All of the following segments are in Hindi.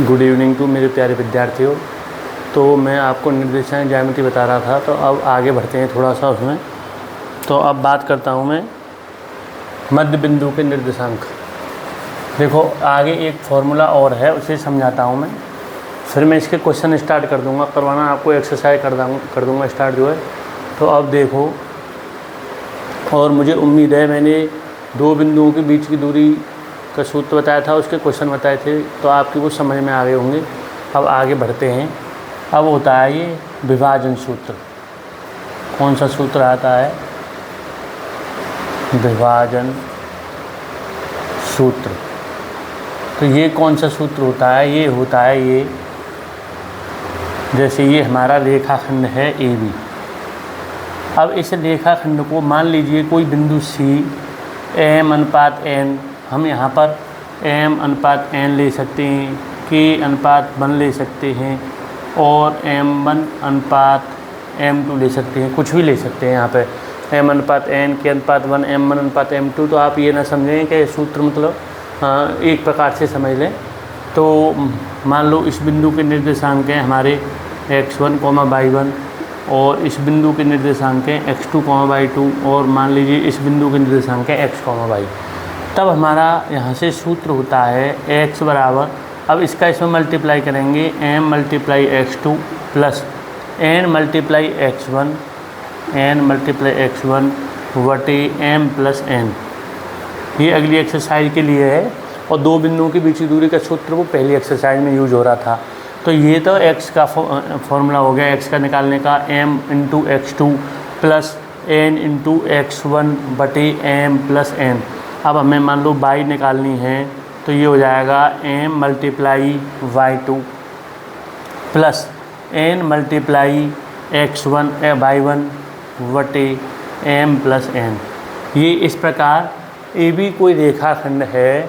गुड इवनिंग टू मेरे प्यारे विद्यार्थियों। तो मैं आपको निर्देशांक ज्यामिति बता रहा था, तो अब आगे बढ़ते हैं थोड़ा सा उसमें। तो अब बात करता हूँ मैं मध्य बिंदु के निर्देशांक। देखो आगे एक फॉर्मूला और है, उसे समझाता हूँ मैं, फिर मैं इसके क्वेश्चन स्टार्ट कर दूँगा, करवाना आपको एक्सरसाइज कर दूँगा स्टार्ट जो है। तो अब देखो, और मुझे उम्मीद है मैंने दो बिंदुओं के बीच की दूरी का सूत्र बताया था, उसके क्वेश्चन बताए थे, तो आपकी वो समझ में आ गए होंगे। अब आगे बढ़ते हैं। अब होता है ये विभाजन सूत्र। कौन सा सूत्र आता है? विभाजन सूत्र। तो ये कौन सा सूत्र होता है? ये होता है ये, जैसे ये हमारा रेखाखंड है AB। अब इस रेखाखंड को मान लीजिए कोई बिंदु C m/n, हम यहाँ पर m/n ले सकते हैं, k/1 ले सकते हैं और m1/m2 ले सकते हैं, कुछ भी ले सकते हैं यहाँ पे m/n, k/1, m1/m2। तो आप ये ना समझें कि सूत्र मतलब एक प्रकार से समझ लें। तो मान लो इस बिंदु के निर्देशांक हैं हमारे x1, y1, और इस बिंदु के निर्देशांक हैं x2, y2, और मान लीजिए इस बिंदु के निर्देशांक है x, y। तब हमारा यहाँ से सूत्र होता है x बराबर, अब इसका इसमें मल्टीप्लाई करेंगे m×x2 प्लस n×x1 वटे m+n। ये अगली एक्सरसाइज के लिए है, और दो बिंदुओं के बीच की दूरी का सूत्र वो पहली एक्सरसाइज में यूज हो रहा था। तो ये तो x का फॉर्मूला हो गया, x का निकालने का m×x2 प्लस n×x1 बटे m+n। अब हमें मान लो y निकालनी है, तो ये हो जाएगा m×y2 प्लस n×y1 वटे m+n। ये इस प्रकार AB कोई रेखाखंड है,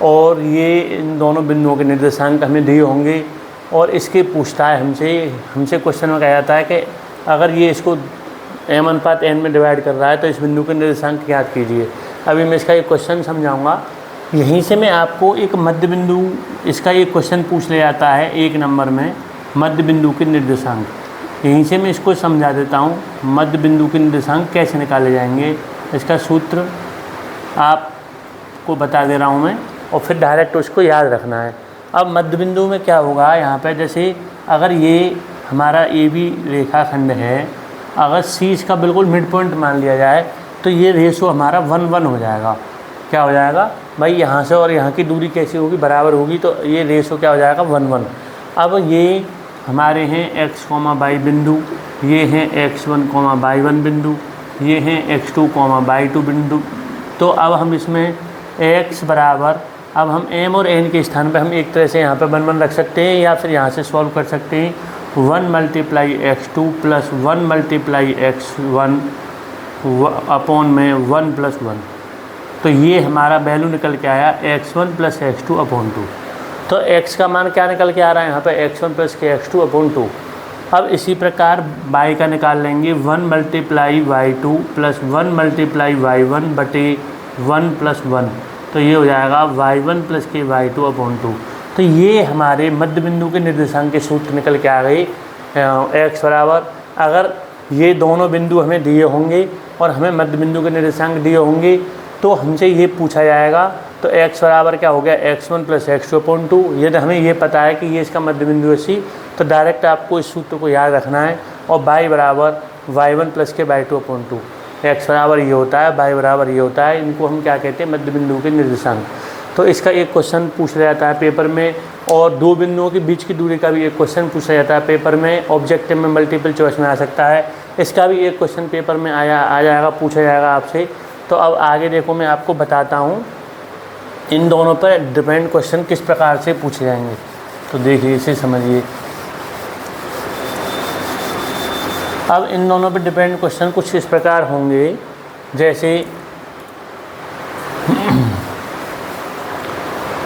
और ये इन दोनों बिंदुओं के निर्देशांक हमें दिए होंगे, और इसके पूछता है हमसे क्वेश्चन में कहा जाता है कि अगर ये इसको m/n में डिवाइड कर रहा है तो इस बिंदु के निर्देशांक ज्ञात कीजिए। अभी मैं इसका एक क्वेश्चन समझाऊंगा। यहीं से मैं आपको एक मध्य बिंदु, इसका एक क्वेश्चन पूछ ले जाता है 1 नंबर में, मध्य बिंदु के निर्देशांक। यहीं से मैं इसको समझा देता हूँ मध्य बिंदु के निर्देशांक कैसे निकाले जाएंगे। इसका सूत्र आपको बता दे रहा हूँ मैं, और फिर डायरेक्ट उसको याद रखना है। अब मध्य बिंदु में क्या होगा, यहाँ पर जैसे अगर ये हमारा AB रेखाखंड है, अगर C इसका बिल्कुल मिड पॉइंट मान लिया जाए, तो ये रेशो हमारा 1:1 हो जाएगा। क्या हो जाएगा भाई? यहाँ से और यहाँ की दूरी कैसी होगी? बराबर होगी, तो ये रेशो क्या हो जाएगा? 1:1। अब ये हमारे हैं x, y बिंदु, ये हैं x1, y1 बिंदु, ये हैं x2, y2 बिंदु। तो अब हम इसमें x बराबर, अब हम m और n के स्थान पे हम एक तरह से यहाँ पे 1:1 रख सकते हैं, या फिर यहाँ से सॉल्व कर सकते हैं 1×x2 प्लस 1×x1 अपॉन में 1+1। तो ये हमारा वैल्यू निकल के आया x1 + x2 अपॉन 2। तो x का मान क्या निकल के आ रहा है यहाँ पे? x1 + x2 upon 2। अब इसी प्रकार y का निकाल लेंगे 1×y2 प्लस 1×y1 बटे 1+1। तो ये हो जाएगा y1 + y2 अपॉन 2। तो ये हमारे मध्य बिंदु के निर्देशांक के सूत्र निकल के आ गए। x बराबर, अगर ये दोनों बिंदु हमें दिए होंगे और हमें मध्य बिंदु के निर्देशांक दिए होंगे, तो हमसे ये पूछा जाएगा। तो x बराबर क्या हो गया? x1 + x2 upon 2। ये तो हमें ये पता है कि ये इसका मध्य बिंदु है C, तो डायरेक्ट आपको इस सूत्र को याद रखना है। और y बराबर y1 + y2 अपॉन 2। x बराबर ये होता है, y बराबर ये होता है। इनको हम क्या कहते हैं? मध्य बिंदु के निर्देशांक। तो इसका एक क्वेश्चन पूछ लिया जाता है पेपर में, और दो बिंदुओं के बीच की दूरी का भी एक क्वेश्चन पूछा जाता है पेपर में। ऑब्जेक्टिव में, मल्टीपल चॉइस में आ सकता है। इसका भी एक क्वेश्चन पेपर में आ जाएगा, पूछा जाएगा आपसे। तो अब आगे देखो, मैं आपको बताता हूँ इन दोनों पर डिपेंड क्वेश्चन किस प्रकार से पूछे जाएंगे। तो देखिए, इसे समझिए। अब इन दोनों पर डिपेंड क्वेश्चन कुछ इस प्रकार होंगे, जैसे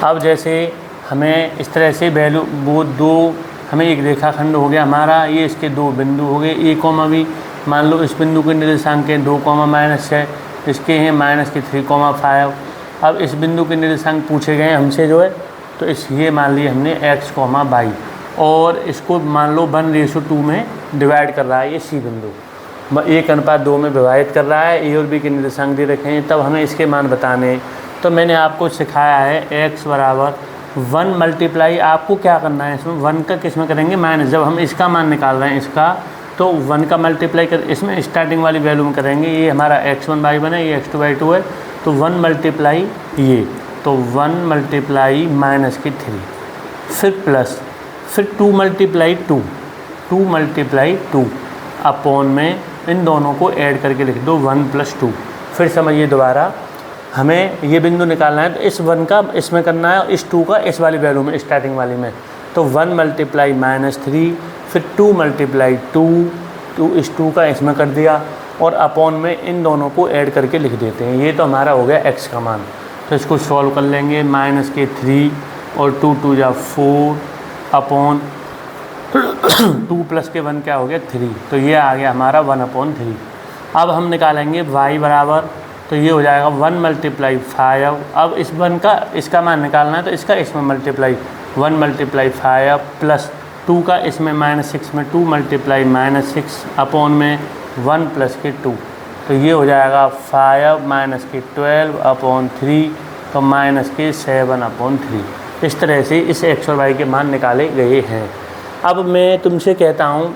अब जैसे हमें इस तरह से वैल्यू, वो दो, हमें एक रेखाखंड हो गया हमारा, ये इसके दो बिंदु हो गए A, B। मान लो इस बिंदु के निर्देशांक हैं 2, -6, इसके हैं -3, 5। अब इस बिंदु के निर्देशांक पूछे गए हमसे जो है तो इस ये मान लिया हमने x, y और इसको मान लो 1:2 में डिवाइड कर रहा है ये सी बिंदु, 1:2 में विभाजित कर रहा है। ए और बी के निर्देशांक दे रखे हैं, तब हमें इसके मान बताने। तो मैंने आपको सिखाया है x बराबर 1 मल्टीप्लाई, आपको क्या करना है इसमें 1 का किस में करेंगे माइनस, जब हम इसका मान निकाल रहे हैं इसका तो 1 का मल्टीप्लाई कर इसमें स्टार्टिंग वाली वैल्यू में करेंगे। ये हमारा x1 y1 है, ये x2 y2 है, तो 1 मल्टीप्लाई ये, तो 1 मल्टीप्लाई माइनस की 3, फिर प्लस, फिर 2 मल्टीप्लाई 2, 2 मल्टीप्लाई 2 अपॉन में इन दोनों को ऐड करके लिख दो 1 + 2। फिर समझिए दोबारा, हमें ये बिंदु निकालना है तो इस 1 का इसमें करना है और इस 2 का इस वाली वैल्यू में स्टार्टिंग वाली में, तो 1 मल्टीप्लाई -3, फिर 2 मल्टीप्लाई 2 इस 2 का इसमें कर दिया और अपॉन में इन दोनों को ऐड करके लिख देते हैं। ये तो हमारा हो गया x का मान। तो इसको सॉल्व कर लेंगे, -3 और 2 2 जा 4 अपॉन 2 + 1 क्या हो गया 3, तो ये आ गया हमारा 1/3। अब हम निकालेंगे y बराबर, तो ये हो जाएगा 1 मल्टीप्लाई 5। अब इस 1 का इसका मान निकालना है तो इसका इसमें मल्टीप्लाई 1 मल्टीप्लाई 5 प्लस 2 का इसमें -6 में 2 मल्टीप्लाई -6 अपॉन में 1 + 2, तो ये हो जाएगा 5 - 12/3, तो -7/3। इस तरह से इस x और y के मान निकाले गए हैं। अब मैं तुमसे कहता हूँ,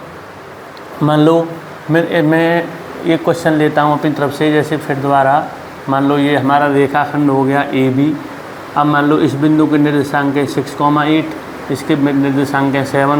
मान लो मैं एक क्वेश्चन लेता हूँ अपनी तरफ से, जैसे फिर दोबारा मान लो ये हमारा रेखाखंड हो गया AB। अब मान लो इस बिंदु के निर्देशांक है 6, 8, इसके निर्देशांक है 7,